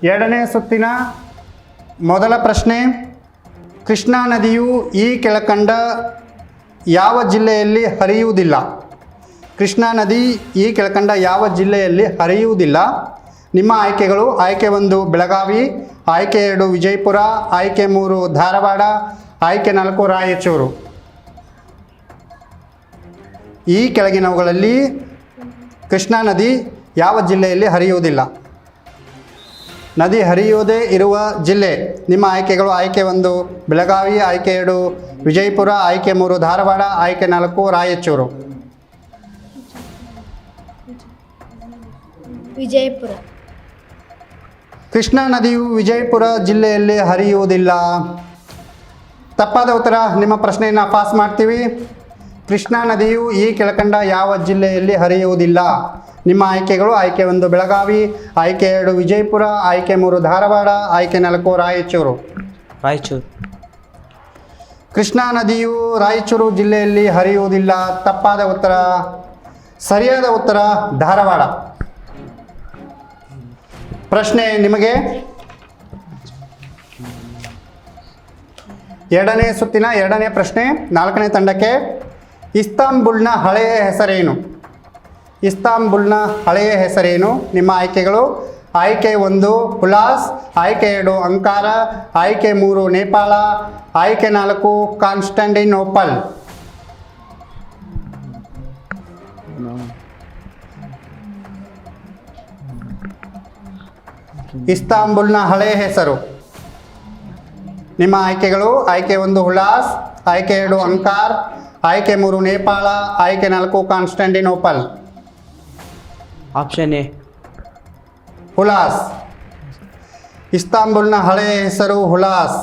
ಎರಡನೇ ಸುತ್ತಿನ ಮೊದಲ ಪ್ರಶ್ನೆ. ಕೃಷ್ಣಾ ನದಿಯು ಈ ಕೆಳಕಂಡ ಯಾವ ಜಿಲ್ಲೆಯಲ್ಲಿ ಹರಿಯುವುದಿಲ್ಲ? ಕೃಷ್ಣಾ ನದಿ ಈ ಕೆಳಕಂಡ ಯಾವ ಜಿಲ್ಲೆಯಲ್ಲಿ ಹರಿಯುವುದಿಲ್ಲ? ನಿಮ್ಮ ಆಯ್ಕೆಗಳು: ಆಯ್ಕೆ 1 ಬೆಳಗಾವಿ, ಆಯ್ಕೆ 2 ವಿಜಯಪುರ, ಆಯ್ಕೆ 3 ಧಾರವಾಡ, ಆಯ್ಕೆ 4 ರಾಯಚೂರು. ಈ ಕೆಳಗಿನವುಗಳಲ್ಲಿ ಕೃಷ್ಣಾ ನದಿ ಯಾವ ಜಿಲ್ಲೆಯಲ್ಲಿ ಹರಿಯುವುದಿಲ್ಲ? ನದಿ ಹರಿಯುವುದೇ ಇರುವ ಜಿಲ್ಲೆ. ನಿಮ್ಮ ಆಯ್ಕೆಗಳು: ಆಯ್ಕೆ 1 ಬೆಳಗಾವಿ, ಆಯ್ಕೆ 2 ವಿಜಯಪುರ, ಆಯ್ಕೆ 3 ಧಾರವಾಡ, ಆಯ್ಕೆ 4 ರಾಯಚೂರು. ವಿಜಯಪುರ. ಕೃಷ್ಣಾ ನದಿಯು ವಿಜಯಪುರ ಜಿಲ್ಲೆಯಲ್ಲಿ ಹರಿಯುವುದಿಲ್ಲ. ತಪ್ಪಾದ ಉತ್ತರ. ನಿಮ್ಮ ಪ್ರಶ್ನೆಯನ್ನು ಪಾಸ್ ಮಾಡ್ತೀವಿ. ಕೃಷ್ಣಾ ನದಿಯು ಈ ಕೆಳಕಂಡ ಯಾವ ಜಿಲ್ಲೆಯಲ್ಲಿ ಹರಿಯುವುದಿಲ್ಲ? ನಿಮ್ಮ ಆಯ್ಕೆಗಳು: ಆಯ್ಕೆ 1 ಬೆಳಗಾವಿ, ಆಯ್ಕೆ 2 ವಿಜಯಪುರ, ಆಯ್ಕೆ 3 ಧಾರವಾಡ, ಆಯ್ಕೆ 4 ರಾಯಚೂರು. ರಾಯಚೂರು. ಕೃಷ್ಣಾ ನದಿಯು ರಾಯಚೂರು ಜಿಲ್ಲೆಯಲ್ಲಿ ಹರಿಯುವುದಿಲ್ಲ. ತಪ್ಪಾದ ಉತ್ತರ. ಸರಿಯಾದ ಉತ್ತರ ಧಾರವಾಡ. ಪ್ರಶ್ನೆ ನಿಮಗೆ ಎರಡನೇ ಸುತ್ತಿನ ಎರಡನೇ ಪ್ರಶ್ನೆ, 4ನೇ ತಂಡಕ್ಕೆ. ಇಸ್ತಾಂಬುಲ್ನ ಹಳೆಯ ಹೆಸರೇನು? ಇಸ್ತಾಂಬುಲ್ನ ಹಳೆಯ ಹೆಸರೇನು? ನಿಮ್ಮ ಆಯ್ಕೆಗಳು: ಆಯ್ಕೆ 1 ಹುಲಾಸ್, ಆಯ್ಕೆ 2 ಅಂಕಾರ, ಆಯ್ಕೆ 3 ನೇಪಾಳ, ಆಯ್ಕೆ 4 ಕಾನ್ಸ್ಟಾಂಟಿನೋಪಲ್. ಇಸ್ತಾಂಬುಲ್ನ ಹಳೆಯ ಹೆಸರು. ನಿಮ್ಮ ಆಯ್ಕೆಗಳು: ಆಯ್ಕೆ 1 ಹುಲಾಸ್, ಆಯ್ಕೆ 2 ಅಂಕಾರ್, ಆಯ್ಕೆ 3 ನೇಪಾಳ, ಆಯ್ಕೆ 4 ಕಾನ್ಸ್ಟಾಂಟಿನೋಪಲ್. ಆಪ್ಷನ್ ಎ ಹುಲಾಸ್. ಇಸ್ತಾಂಬುಲ್ನ ಹಳೆಯ ಹೆಸರು ಹುಲಾಸ್.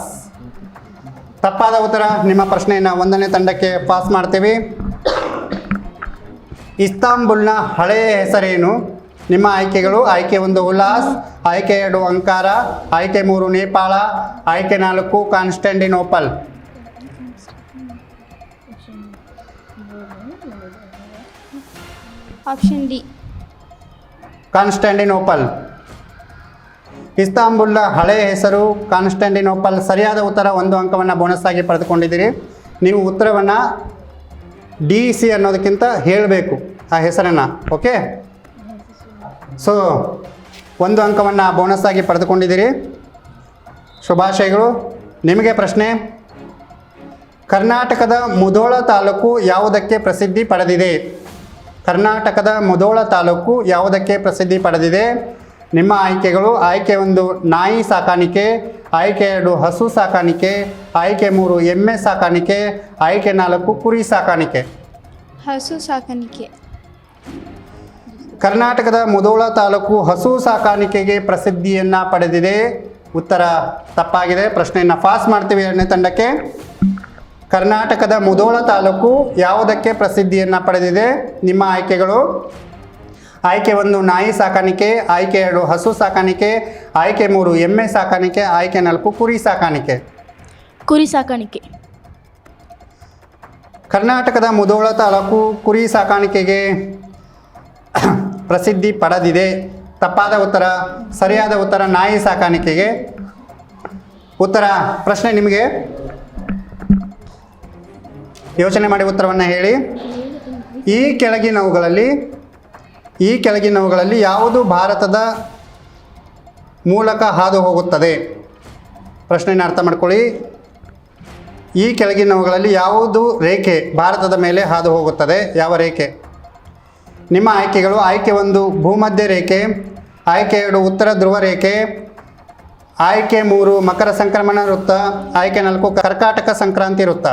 ತಪ್ಪಾದ ಉತ್ತರ. ನಿಮ್ಮ ಪ್ರಶ್ನೆಯನ್ನು 1ನೇ ತಂಡಕ್ಕೆ ಪಾಸ್ ಮಾಡ್ತೀವಿ. ಇಸ್ತಾಂಬುಲ್ನ ಹಳೆಯ ಹೆಸರೇನು? ನಿಮ್ಮ ಆಯ್ಕೆಗಳು: ಆಯ್ಕೆ 1 ಹುಲಾಸ್, ಆಯ್ಕೆ 2 ಅಂಕಾರ, ಆಯ್ಕೆ 3 ನೇಪಾಳ, ಆಯ್ಕೆ 4 ಕಾನ್ಸ್ಟಾಂಟಿನೋಪಲ್. Option D Constantinople. ಇಸ್ತಾಂಬುಲ್ನ ಹಳೆಯ ಹೆಸರು ಕಾನ್ಸ್ಟಾಂಟಿನೋಪಲ್. ಸರಿಯಾದ ಉತ್ತರ. 1 ಅಂಕವನ್ನು ಬೋನಸ್ ಆಗಿ ಪಡೆದುಕೊಂಡಿದ್ದೀರಿ. ನೀವು ಉತ್ತರವನ್ನು DC ಅನ್ನೋದಕ್ಕಿಂತ ಹೇಳಬೇಕು ಆ ಹೆಸರನ್ನು. ಓಕೆ, ಸೊ 1 ಅಂಕವನ್ನು ಬೋನಸ್ ಆಗಿ ಪಡೆದುಕೊಂಡಿದ್ದೀರಿ. ಶುಭಾಶಯಗಳು. ನಿಮಗೆ ಪ್ರಶ್ನೆ: ಕರ್ನಾಟಕದ ಮುಧೋಳ ತಾಲೂಕು ಯಾವುದಕ್ಕೆ ಪ್ರಸಿದ್ಧಿ ಪಡೆದಿದೆ? ಕರ್ನಾಟಕದ ಮುಧೋಳ ತಾಲೂಕು ಯಾವುದಕ್ಕೆ ಪ್ರಸಿದ್ಧಿ ಪಡೆದಿದೆ? ನಿಮ್ಮ ಆಯ್ಕೆಗಳು: ಆಯ್ಕೆ 1 ನಾಯಿ ಸಾಕಾಣಿಕೆ, ಆಯ್ಕೆ 2 ಹಸು ಸಾಕಾಣಿಕೆ, ಆಯ್ಕೆ 3 ಎಮ್ಮೆ ಸಾಕಾಣಿಕೆ, ಆಯ್ಕೆ 4 ಕುರಿ ಸಾಕಾಣಿಕೆ. ಹಸು ಸಾಕಾಣಿಕೆ. ಕರ್ನಾಟಕದ ಮುಧೋಳ ತಾಲೂಕು ಹಸು ಸಾಕಾಣಿಕೆಗೆ ಪ್ರಸಿದ್ಧಿಯನ್ನು ಪಡೆದಿದೆ. ಉತ್ತರ ತಪ್ಪಾಗಿದೆ. ಪ್ರಶ್ನೆಯನ್ನು ಪಾಸ್ ಮಾಡ್ತೀವಿ 2ನೇ ತಂಡಕ್ಕೆ. ಕರ್ನಾಟಕದ ಮುಧೋಳ ತಾಲೂಕು ಯಾವುದಕ್ಕೆ ಪ್ರಸಿದ್ಧಿಯನ್ನು ಪಡೆದಿದೆ? ನಿಮ್ಮ ಆಯ್ಕೆಗಳು: ಆಯ್ಕೆ 1 ನಾಯಿ ಸಾಕಾಣಿಕೆ, ಆಯ್ಕೆ 2 ಹಸು ಸಾಕಾಣಿಕೆ, ಆಯ್ಕೆ 3 ಎಮ್ಮೆ ಸಾಕಾಣಿಕೆ, ಆಯ್ಕೆ 4 ಕುರಿ ಸಾಕಾಣಿಕೆ. ಕುರಿ ಸಾಕಾಣಿಕೆ. ಕರ್ನಾಟಕದ ಮುಧೋಳ ತಾಲೂಕು ಕುರಿ ಸಾಕಾಣಿಕೆಗೆ ಪ್ರಸಿದ್ಧಿ ಪಡೆದಿದೆ. ತಪ್ಪಾದ ಉತ್ತರ. ಸರಿಯಾದ ಉತ್ತರ ನಾಯಿ ಸಾಕಾಣಿಕೆಗೆ. ಉತ್ತರ ಪ್ರಶ್ನೆ ನಿಮಗೆ ಯೋಚನೆ ಮಾಡಿ ಉತ್ತರವನ್ನು ಹೇಳಿ. ಈ ಕೆಳಗಿನವುಗಳಲ್ಲಿ ಯಾವುದು ಭಾರತದ ಮೂಲಕ ಹಾದು ಹೋಗುತ್ತದೆ? ಪ್ರಶ್ನೆಯನ್ನು ಅರ್ಥ ಮಾಡ್ಕೊಳ್ಳಿ. ಈ ಕೆಳಗಿನವುಗಳಲ್ಲಿ ಯಾವುದು ರೇಖೆ ಭಾರತದ ಮೇಲೆ ಹಾದು ಹೋಗುತ್ತದೆ? ಯಾವ ರೇಖೆ? ನಿಮ್ಮ ಆಯ್ಕೆಗಳು: ಆಯ್ಕೆ 1 ಭೂಮಧ್ಯ ರೇಖೆ, ಆಯ್ಕೆ 2 ಉತ್ತರ ಧ್ರುವ ರೇಖೆ, ಆಯ್ಕೆ 3 ಮಕರ ಸಂಕ್ರಮಣ ವೃತ್ತ, ಆಯ್ಕೆ 4 ಕರ್ಕಾಟಕ ಸಂಕ್ರಾಂತಿ ವೃತ್ತ.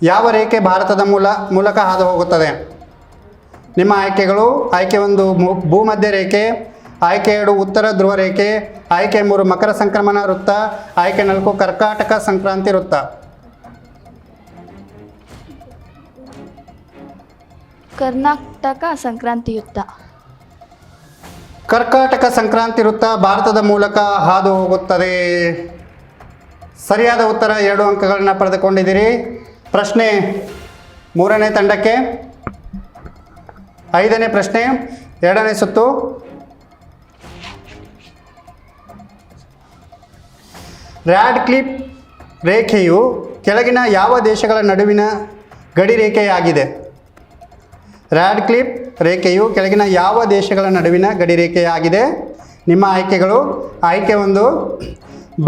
ಯಾವ ರೇಖೆ ಭಾರತದ ಮೂಲಕ ಹಾದು ಹೋಗುತ್ತದೆ? ನಿಮ್ಮ ಆಯ್ಕೆಗಳು: ಆಯ್ಕೆ 1 ಭೂಮಧ್ಯ ರೇಖೆ, ಆಯ್ಕೆ 2 ಉತ್ತರ ಧ್ರುವ ರೇಖೆ, ಆಯ್ಕೆ 3 ಮಕರ ಸಂಕ್ರಮಣ ವೃತ್ತ, ಆಯ್ಕೆ 4 ಕರ್ಕಾಟಕ ಸಂಕ್ರಾಂತಿ ವೃತ್ತ. ಕರ್ನಾಟಕ ಸಂಕ್ರಾಂತಿ ವೃತ್ತ. ಕರ್ಕಾಟಕ ಸಂಕ್ರಾಂತಿ ವೃತ್ತ ಭಾರತದ ಮೂಲಕ ಹಾದು ಹೋಗುತ್ತದೆ. ಸರಿಯಾದ ಉತ್ತರ. 2 ಅಂಕಗಳನ್ನು ಪಡೆದುಕೊಂಡಿದ್ದೀರಿ. ಪ್ರಶ್ನೆ 3ನೇ ತಂಡಕ್ಕೆ. 5ನೇ ಪ್ರಶ್ನೆ, ಎರಡನೇ ಸುತ್ತು. ರ್ಯಾಡ್ಕ್ಲಿಫ್ ರೇಖೆಯು ಕೆಳಗಿನ ಯಾವ ದೇಶಗಳ ನಡುವಿನ ಗಡಿ ರೇಖೆಯಾಗಿದೆ? ರ್ಯಾಡ್ಕ್ಲಿಫ್ ರೇಖೆಯು ಕೆಳಗಿನ ಯಾವ ದೇಶಗಳ ನಡುವಿನ ಗಡಿ ರೇಖೆಯಾಗಿದೆ? ನಿಮ್ಮ ಆಯ್ಕೆಗಳು: ಆಯ್ಕೆ 1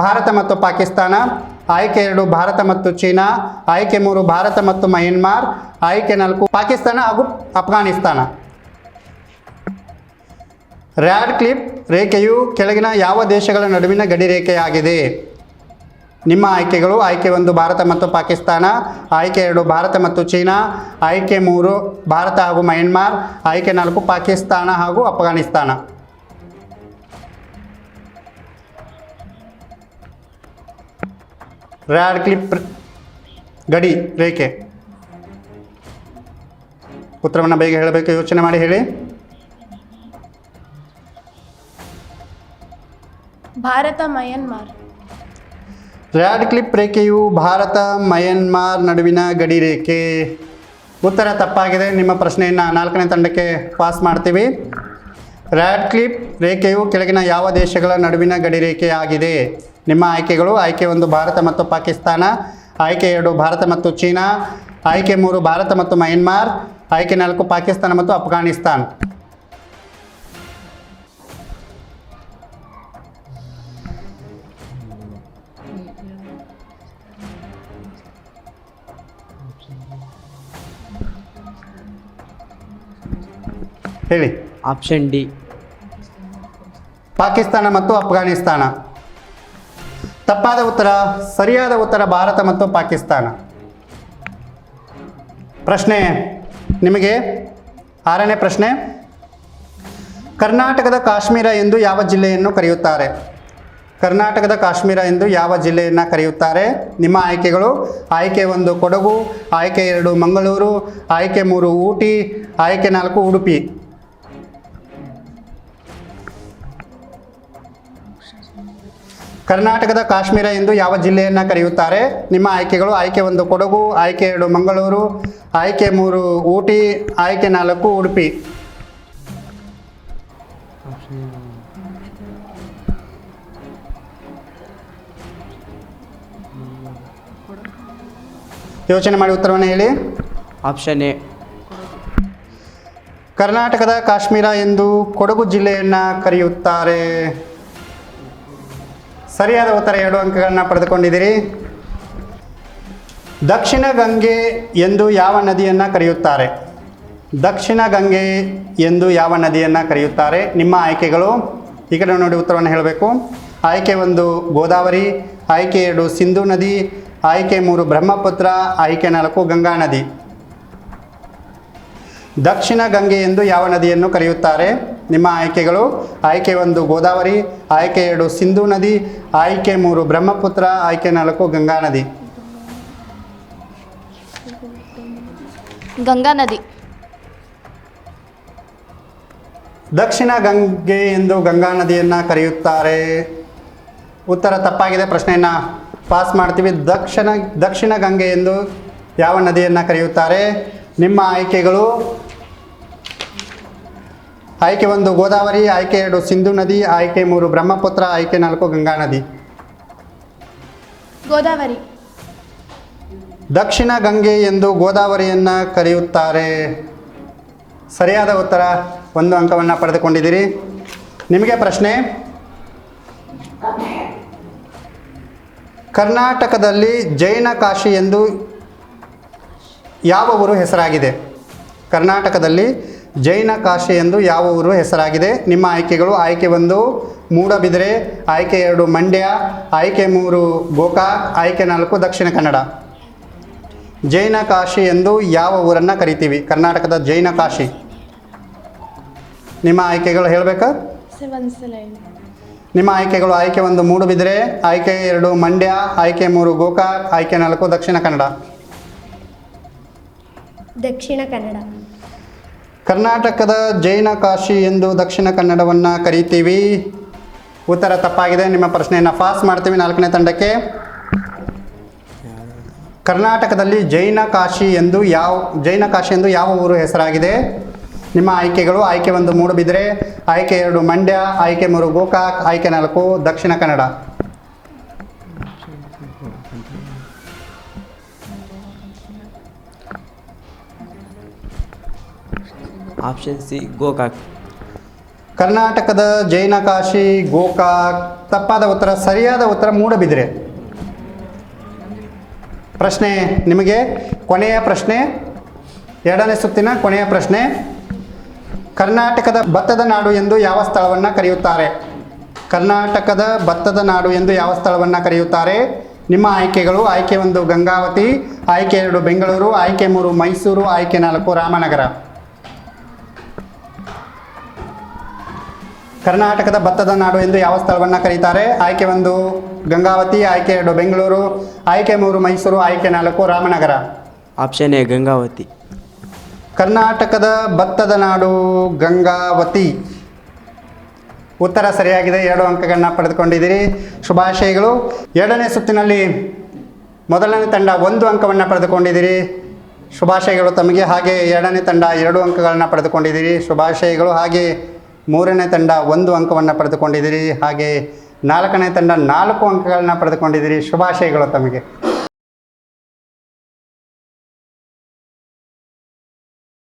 ಭಾರತ ಮತ್ತು ಪಾಕಿಸ್ತಾನ, ಆಯ್ಕೆ 2 ಭಾರತ ಮತ್ತು ಚೀನಾ, ಆಯ್ಕೆ 3 ಭಾರತ ಮತ್ತು ಮಯನ್ಮಾರ್, ಆಯ್ಕೆ 4 ಪಾಕಿಸ್ತಾನ ಹಾಗೂ ಅಫ್ಘಾನಿಸ್ತಾನ. ರ್ಯಾಡ್ಕ್ಲಿಫ್ ರೇಖೆಯು ಕೆಳಗಿನ ಯಾವ ದೇಶಗಳ ನಡುವಿನ ಗಡಿ ರೇಖೆಯಾಗಿದೆ? ನಿಮ್ಮ ಆಯ್ಕೆಗಳು: ಆಯ್ಕೆ 1 ಭಾರತ ಮತ್ತು ಪಾಕಿಸ್ತಾನ, ಆಯ್ಕೆ 2 ಭಾರತ ಮತ್ತು ಚೀನಾ, ಆಯ್ಕೆ 3 ಭಾರತ ಹಾಗೂ ಮಯನ್ಮಾರ್, ಆಯ್ಕೆ 4 ಪಾಕಿಸ್ತಾನ ಹಾಗೂ ಅಫ್ಘಾನಿಸ್ತಾನ. ರ್ಯಾಡ್ಕ್ಲಿಫ್ ಗಡಿ ರೇಖೆ ಉತ್ತರವನ್ನು ಬೇಗ ಹೇಳಬೇಕು, ಯೋಚನೆ ಮಾಡಿ ಹೇಳಿ. ಭಾರತ ಮಯನ್ಮಾರ್. ರ್ಯಾಡ್ಕ್ಲಿಫ್ ರೇಖೆಯು ಭಾರತ ಮಯನ್ಮಾರ್ ನಡುವಿನ ಗಡಿ ರೇಖೆ. ಉತ್ತರ ತಪ್ಪಾಗಿದೆ. ನಿಮ್ಮ ಪ್ರಶ್ನೆಯನ್ನು 4ನೇ ತಂಡಕ್ಕೆ ಪಾಸ್ ಮಾಡ್ತೀವಿ. ರ್ಯಾಡ್ಕ್ಲಿಫ್ ರೇಖೆಯು ಕೆಳಗಿನ ಯಾವ ದೇಶಗಳ ನಡುವಿನ ಗಡಿ ರೇಖೆಯಾಗಿದೆ? ನಿಮ್ಮ ಆಯ್ಕೆಗಳು: ಆಯ್ಕೆ 1 ಭಾರತ ಮತ್ತು ಪಾಕಿಸ್ತಾನ, ಆಯ್ಕೆ 2 ಭಾರತ ಮತ್ತು ಚೀನಾ, ಆಯ್ಕೆ 3 ಭಾರತ ಮತ್ತು ಮಯನ್ಮಾರ್, ಆಯ್ಕೆ 4 ಪಾಕಿಸ್ತಾನ ಮತ್ತು ಅಫ್ಘಾನಿಸ್ತಾನ್. ಹೇಳಿ. ಆಪ್ಷನ್ ಡಿ ಪಾಕಿಸ್ತಾನ ಮತ್ತು ಅಫ್ಘಾನಿಸ್ತಾನ. ತಪ್ಪಾದ ಉತ್ತರ. ಸರಿಯಾದ ಉತ್ತರ ಭಾರತ ಮತ್ತು ಪಾಕಿಸ್ತಾನ. ಪ್ರಶ್ನೆ ನಿಮಗೆ 6ನೇ ಪ್ರಶ್ನೆ. ಕರ್ನಾಟಕದ ಕಾಶ್ಮೀರ ಎಂದು ಯಾವ ಜಿಲ್ಲೆಯನ್ನು ಕರೆಯುತ್ತಾರೆ? ಕರ್ನಾಟಕದ ಕಾಶ್ಮೀರ ಎಂದು ಯಾವ ಜಿಲ್ಲೆಯನ್ನು ಕರೆಯುತ್ತಾರೆ? ನಿಮ್ಮ ಆಯ್ಕೆಗಳು: ಆಯ್ಕೆ 1 ಕೊಡಗು, ಆಯ್ಕೆ 2 ಮಂಗಳೂರು, ಆಯ್ಕೆ 3 ಊಟಿ, ಆಯ್ಕೆ 4 ಉಡುಪಿ. ಕರ್ನಾಟಕದ ಕಾಶ್ಮೀರ ಎಂದು ಯಾವ ಜಿಲ್ಲೆಯನ್ನು ಕರೆಯುತ್ತಾರೆ? ನಿಮ್ಮ ಆಯ್ಕೆಗಳು: ಆಯ್ಕೆ 1 ಕೊಡಗು, ಆಯ್ಕೆ 2 ಮಂಗಳೂರು, ಆಯ್ಕೆ 3 ಊಟಿ, ಆಯ್ಕೆ 4 ಉಡುಪಿ. ಯೋಚನೆ ಮಾಡಿ ಉತ್ತರವನ್ನು ಹೇಳಿ. ಆಪ್ಷನ್ ಎ ಕರ್ನಾಟಕದ ಕಾಶ್ಮೀರ ಎಂದು ಕೊಡಗು ಜಿಲ್ಲೆಯನ್ನು ಕರೆಯುತ್ತಾರೆ. ಸರಿಯಾದ ಉತ್ತರ 2 ಅಂಕಗಳನ್ನು ಪಡೆದುಕೊಂಡಿದ್ದೀರಿ. ದಕ್ಷಿಣ ಗಂಗೆ ಎಂದು ಯಾವ ನದಿಯನ್ನು ಕರೆಯುತ್ತಾರೆ? ದಕ್ಷಿಣ ಗಂಗೆ ಎಂದು ಯಾವ ನದಿಯನ್ನು ಕರೆಯುತ್ತಾರೆ? ನಿಮ್ಮ ಆಯ್ಕೆಗಳು: ಈ ಕಡೆ ನೋಡಿ ಉತ್ತರವನ್ನು ಹೇಳಬೇಕು. ಆಯ್ಕೆ 1 ಗೋದಾವರಿ, ಆಯ್ಕೆ 2 ಸಿಂಧು ನದಿ, ಆಯ್ಕೆ 3 ಬ್ರಹ್ಮಪುತ್ರ, ಆಯ್ಕೆ 4 ಗಂಗಾ ನದಿ. ದಕ್ಷಿಣ ಗಂಗೆ ಎಂದು ಯಾವ ನದಿಯನ್ನು ಕರೆಯುತ್ತಾರೆ? ನಿಮ್ಮ ಆಯ್ಕೆಗಳು: ಆಯ್ಕೆ 1 ಗೋದಾವರಿ, ಆಯ್ಕೆ 2 ಸಿಂಧು ನದಿ, ಆಯ್ಕೆ 3 ಬ್ರಹ್ಮಪುತ್ರ, ಆಯ್ಕೆ 4 ಗಂಗಾ ನದಿ. ಗಂಗಾ ನದಿ. ದಕ್ಷಿಣ ಗಂಗೆ ಎಂದು ಗಂಗಾ ನದಿಯನ್ನು ಕರೆಯುತ್ತಾರೆ. ಉತ್ತರ ತಪ್ಪಾಗಿದೆ. ಪ್ರಶ್ನೆಯನ್ನು ಪಾಸ್ ಮಾಡ್ತೀವಿ. ದಕ್ಷಿಣ ಗಂಗೆ ಎಂದು ಯಾವ ನದಿಯನ್ನು ಕರೆಯುತ್ತಾರೆ? ನಿಮ್ಮ ಆಯ್ಕೆಗಳು: ಆಯ್ಕೆ 1 ಗೋದಾವರಿ, ಆಯ್ಕೆ 2 ಸಿಂಧು ನದಿ, ಆಯ್ಕೆ 3 ಬ್ರಹ್ಮಪುತ್ರ, ಆಯ್ಕೆ 4 ಗಂಗಾ ನದಿ. ಗೋದಾವರಿ. ದಕ್ಷಿಣ ಗಂಗೆ ಎಂದು ಗೋದಾವರಿಯನ್ನು ಕರೆಯುತ್ತಾರೆ. ಸರಿಯಾದ ಉತ್ತರ. 1 ಅಂಕವನ್ನು ಪಡೆದುಕೊಂಡಿದ್ದೀರಿ. ನಿಮಗೆ ಪ್ರಶ್ನೆ. ಕರ್ನಾಟಕದಲ್ಲಿ ಜೈನ ಕಾಶಿ ಎಂದು ಯಾವ ಊರು ಹೆಸರಾಗಿದೆ? ಕರ್ನಾಟಕದಲ್ಲಿ ಜೈನ ಕಾಶಿ ಎಂದು ಯಾವ ಊರು ಹೆಸರಾಗಿದೆ? ನಿಮ್ಮ ಆಯ್ಕೆಗಳು: ಆಯ್ಕೆ 1 ಮೂಡಬಿದರೆ, ಆಯ್ಕೆ 2 ಮಂಡ್ಯ, ಆಯ್ಕೆ 3 ಗೋಕಾಕ್, ಆಯ್ಕೆ 4 ದಕ್ಷಿಣ ಕನ್ನಡ. ಜೈನ ಕಾಶಿ ಎಂದು ಯಾವ ಊರನ್ನು ಕರಿತೀವಿ? ಕರ್ನಾಟಕದ ಜೈನ ಕಾಶಿ. ನಿಮ್ಮ ಆಯ್ಕೆಗಳು ಹೇಳಬೇಕಾ? ನಿಮ್ಮ ಆಯ್ಕೆಗಳು: ಆಯ್ಕೆ 1 ಮೂಡುಬಿದಿರೆ, ಆಯ್ಕೆ 2 ಮಂಡ್ಯ, ಆಯ್ಕೆ 3 ಗೋಕಾಕ್, ಆಯ್ಕೆ 4 ದಕ್ಷಿಣ ಕನ್ನಡ. ದಕ್ಷಿಣ ಕನ್ನಡ. ಕರ್ನಾಟಕದ ಜೈನ ಕಾಶಿ ಎಂದು ದಕ್ಷಿಣ ಕನ್ನಡವನ್ನು ಕರಿತೀವಿ. ಉತ್ತರ ತಪ್ಪಾಗಿದೆ. ನಿಮ್ಮ ಪ್ರಶ್ನೆಯನ್ನು ಪಾಸ್ ಮಾಡ್ತೀವಿ 4ನೇ ತಂಡಕ್ಕೆ. ಕರ್ನಾಟಕದಲ್ಲಿ ಜೈನ ಕಾಶಿ ಎಂದು ಯಾವ ಊರು ಹೆಸರಾಗಿದೆ? ನಿಮ್ಮ ಆಯ್ಕೆಗಳು: ಆಯ್ಕೆ 1 ಮೂಡುಬಿದಿರೆ, ಆಯ್ಕೆ 2 ಮಂಡ್ಯ, ಆಯ್ಕೆ 3 ಗೋಕಾಕ್, ಆಯ್ಕೆ 4 ದಕ್ಷಿಣ ಕನ್ನಡ. Option C Gokak. ಕರ್ನಾಟಕದ ಜೈನ ಕಾಶಿ ಗೋಕಾಕ್. ತಪ್ಪಾದ ಉತ್ತರ. ಸರಿಯಾದ ಉತ್ತರ ಮೂಡುಬಿದಿರೆ. ಪ್ರಶ್ನೆ ನಿಮಗೆ ಕೊನೆಯ ಪ್ರಶ್ನೆ, 2ನೇ ಸುತ್ತಿನ ಕೊನೆಯ ಪ್ರಶ್ನೆ. ಕರ್ನಾಟಕದ ಭತ್ತದ ನಾಡು ಎಂದು ಯಾವ ಸ್ಥಳವನ್ನು ಕರೆಯುತ್ತಾರೆ? ಕರ್ನಾಟಕದ ಭತ್ತದ ನಾಡು ಎಂದು ಯಾವ ಸ್ಥಳವನ್ನು ಕರೆಯುತ್ತಾರೆ? ನಿಮ್ಮ ಆಯ್ಕೆಗಳು: ಆಯ್ಕೆ 1 ಗಂಗಾವತಿ, ಆಯ್ಕೆ 2 ಬೆಂಗಳೂರು, ಆಯ್ಕೆ 3 ಮೈಸೂರು, ಆಯ್ಕೆ 4 ರಾಮನಗರ. ಕರ್ನಾಟಕದ ಭತ್ತದ ನಾಡು ಎಂದು ಯಾವ ಸ್ಥಳವನ್ನು ಕರೀತಾರೆ? ಆಯ್ಕೆ 1 ಗಂಗಾವತಿ, ಆಯ್ಕೆ 2 ಬೆಂಗಳೂರು, ಆಯ್ಕೆ 3 ಮೈಸೂರು, ಆಯ್ಕೆ 4 ರಾಮನಗರ. Option A Gangavathi. ಕರ್ನಾಟಕದ ಭತ್ತದ ನಾಡು ಗಂಗಾವತಿ. ಉತ್ತರ ಸರಿಯಾಗಿದೆ. 2 ಅಂಕಗಳನ್ನ ಪಡೆದುಕೊಂಡಿದ್ದೀರಿ. ಶುಭಾಶಯಗಳು. 2ನೇ ಸುತ್ತಿನಲ್ಲಿ ಮೊದಲನೇ ತಂಡ 1 ಅಂಕವನ್ನು ಪಡೆದುಕೊಂಡಿದ್ದೀರಿ. ಶುಭಾಶಯಗಳು ತಮಗೆ. ಹಾಗೆ 2ನೇ ತಂಡ 2 ಅಂಕಗಳನ್ನು ಪಡೆದುಕೊಂಡಿದ್ದೀರಿ. ಶುಭಾಶಯಗಳು. ಹಾಗೆ 3ನೇ ತಂಡ 1 ಅಂಕವನ್ನು ಪಡೆದುಕೊಂಡಿದ್ದೀರಿ. ಹಾಗೆ 4ನೇ ತಂಡ 4 ಅಂಕಗಳನ್ನ ಪಡೆದುಕೊಂಡಿದ್ದೀರಿ. ಶುಭಾಶಯಗಳು ತಮಗೆ.